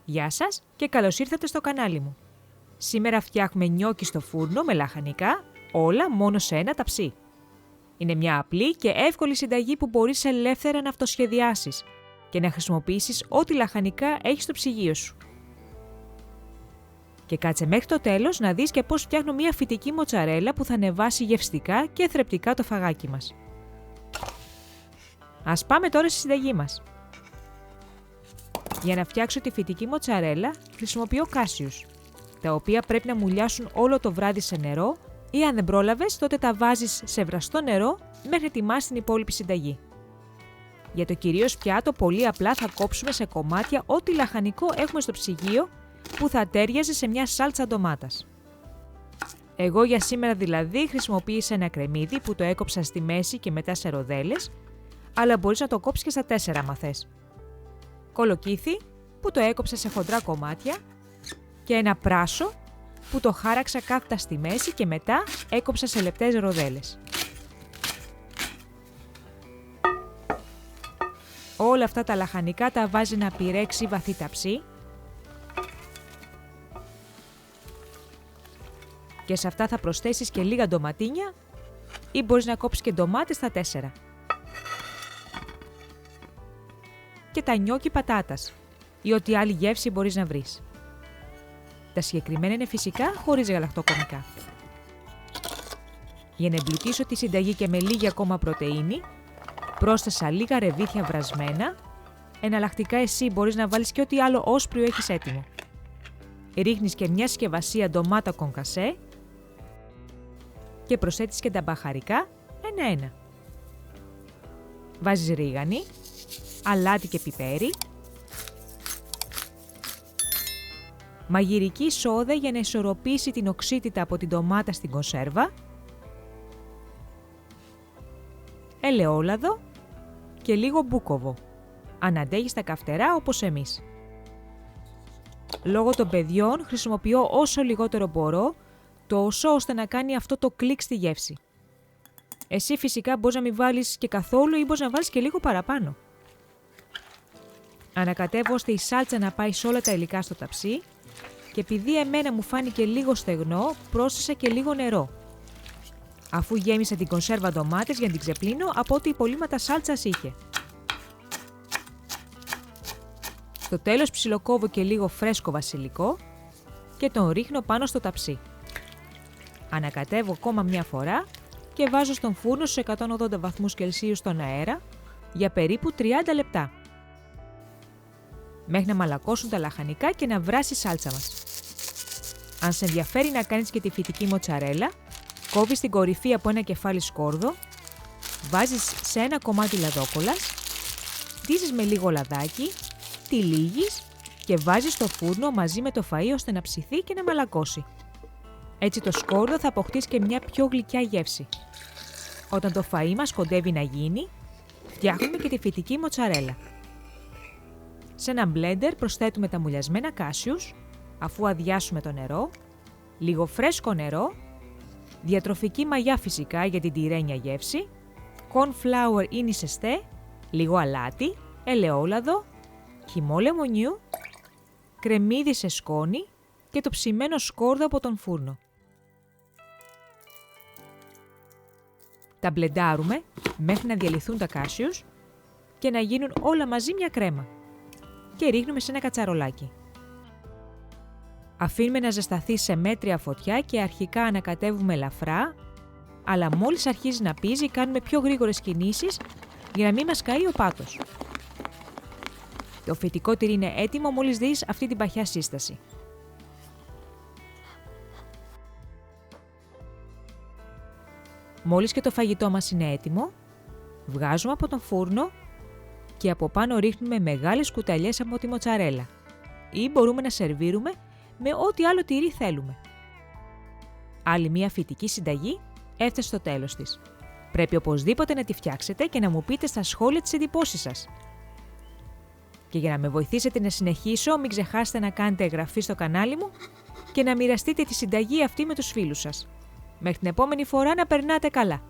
Γεια σας και καλώς ήρθατε στο κανάλι μου. Σήμερα φτιάχνουμε νιόκι στο φούρνο με λαχανικά, όλα μόνο σε ένα ταψί. Είναι μια απλή και εύκολη συνταγή που μπορείς ελεύθερα να αυτοσχεδιάσεις και να χρησιμοποιήσεις ό,τι λαχανικά έχεις στο ψυγείο σου. Και κάτσε μέχρι το τέλος να δεις και πώς φτιάχνω μια φυτική μοτσαρέλα που θα ανεβάσει γευστικά και θρεπτικά το φαγάκι μας. Ας πάμε τώρα στη συνταγή μας. Για να φτιάξω τη φυτική μοτσαρέλα χρησιμοποιώ κάσιους, τα οποία πρέπει να μουλιάσουν όλο το βράδυ σε νερό ή αν δεν πρόλαβες τότε τα βάζεις σε βραστό νερό μέχρι να ετοιμάσεις την υπόλοιπη συνταγή. Για το κυρίως πιάτο πολύ απλά θα κόψουμε σε κομμάτια ό,τι λαχανικό έχουμε στο ψυγείο που θα τέριαζε σε μια σάλτσα ντομάτας. Εγώ για σήμερα δηλαδή χρησιμοποίησα ένα κρεμμύδι που το έκοψα στη μέση και μετά σε ροδέλες, αλλά μπορείς να το κόψεις και στα 4 άμα θες. Κολοκύθι που το έκοψα σε χοντρά κομμάτια και ένα πράσο που το χάραξα κάθετα στη μέση και μετά έκοψα σε λεπτές ροδέλες. Όλα αυτά τα λαχανικά τα βάζει να πυρέξει βαθύ ταψί και σε αυτά θα προσθέσεις και λίγα ντοματίνια ή μπορείς να κόψεις και ντομάτες στα 4. Και τα νιόκι πατάτας ή ό,τι άλλη γεύση μπορείς να βρεις. Τα συγκεκριμένα είναι φυσικά χωρίς γαλακτοκομικά. Για να εμπλουτίσω τη συνταγή και με λίγη ακόμα πρωτεΐνη, πρόσθεσα λίγα ρεβίθια βρασμένα, εναλλακτικά εσύ μπορείς να βάλεις και ό,τι άλλο όσπριο έχεις έτοιμο. Ρίχνεις και μια συσκευασία ντομάτα κονκασέ και προσθέτεις και τα μπαχαρικά ένα-ένα. Βάζεις ρίγανη, αλάτι και πιπέρι, μαγειρική σόδα για να ισορροπήσει την οξύτητα από την ντομάτα στην κονσέρβα, ελαιόλαδο και λίγο μπούκοβο, αν αντέχεις τα καυτερά όπως εμείς. Λόγω των παιδιών χρησιμοποιώ όσο λιγότερο μπορώ, τόσο ώστε να κάνει αυτό το κλικ στη γεύση. Εσύ φυσικά μπορείς να μην βάλεις και καθόλου ή μπορείς να βάλεις και λίγο παραπάνω. Ανακατεύω ώστε η σάλτσα να πάει σε όλα τα υλικά στο ταψί και επειδή εμένα μου φάνηκε λίγο στεγνό, πρόσθεσα και λίγο νερό. Αφού γέμισα την κονσέρβα ντομάτες για να την ξεπλύνω από ό,τι υπολείμματα σάλτσας είχε. Στο τέλος ψιλοκόβω και λίγο φρέσκο βασιλικό και τον ρίχνω πάνω στο ταψί. Ανακατεύω ακόμα μια φορά και βάζω στον φούρνο στους 180 βαθμούς Κελσίου στον αέρα για περίπου 30 λεπτά. Μέχρι να μαλακώσουν τα λαχανικά και να βράσει η σάλτσα μας. Αν σε ενδιαφέρει να κάνεις και τη φυτική μοτσαρέλα, κόβεις την κορυφή από ένα κεφάλι σκόρδο, βάζεις σε ένα κομμάτι λαδόκολλας, στίζεις με λίγο λαδάκι, τυλίγεις και βάζεις στο φούρνο μαζί με το φαΐ ώστε να ψηθεί και να μαλακώσει. Έτσι το σκόρδο θα αποκτήσει και μια πιο γλυκιά γεύση. Όταν το φαΐ μας κοντεύει να γίνει, φτιάχνουμε και τη φυτική μοτσαρέλα. Σε ένα μπλέντερ προσθέτουμε τα μουλιασμένα κάσιους, αφού αδειάσουμε το νερό, λίγο φρέσκο νερό, διατροφική μαγιά φυσικά για την τυρένια γεύση, corn flour ή νησεστέ, λίγο αλάτι, ελαιόλαδο, χυμό λεμονιού, κρεμμύδι σε σκόνη και το ψημένο σκόρδο από τον φούρνο. Τα μπλεντάρουμε μέχρι να διαλυθούν τα κάσιους και να γίνουν όλα μαζί μια κρέμα και ρίχνουμε σε ένα κατσαρολάκι. Αφήνουμε να ζεσταθεί σε μέτρια φωτιά και αρχικά ανακατεύουμε ελαφρά, αλλά μόλις αρχίζει να πίζει κάνουμε πιο γρήγορες κινήσεις για να μην μας καεί ο πάτος. Το φυτικό τυρί είναι έτοιμο μόλις δεις αυτή την παχιά σύσταση. Μόλις και το φαγητό μας είναι έτοιμο, βγάζουμε από τον φούρνο και από πάνω ρίχνουμε μεγάλες κουταλιές από τη μοτσαρέλα ή μπορούμε να σερβίρουμε με ό,τι άλλο τυρί θέλουμε. Άλλη μια φυτική συνταγή έφτασε στο τέλος της. Πρέπει οπωσδήποτε να τη φτιάξετε και να μου πείτε στα σχόλια τις εντυπώσεις σας. Και για να με βοηθήσετε να συνεχίσω, μην ξεχάσετε να κάνετε εγγραφή στο κανάλι μου και να μοιραστείτε τη συνταγή αυτή με τους φίλους σας. Μέχρι την επόμενη φορά να περνάτε καλά!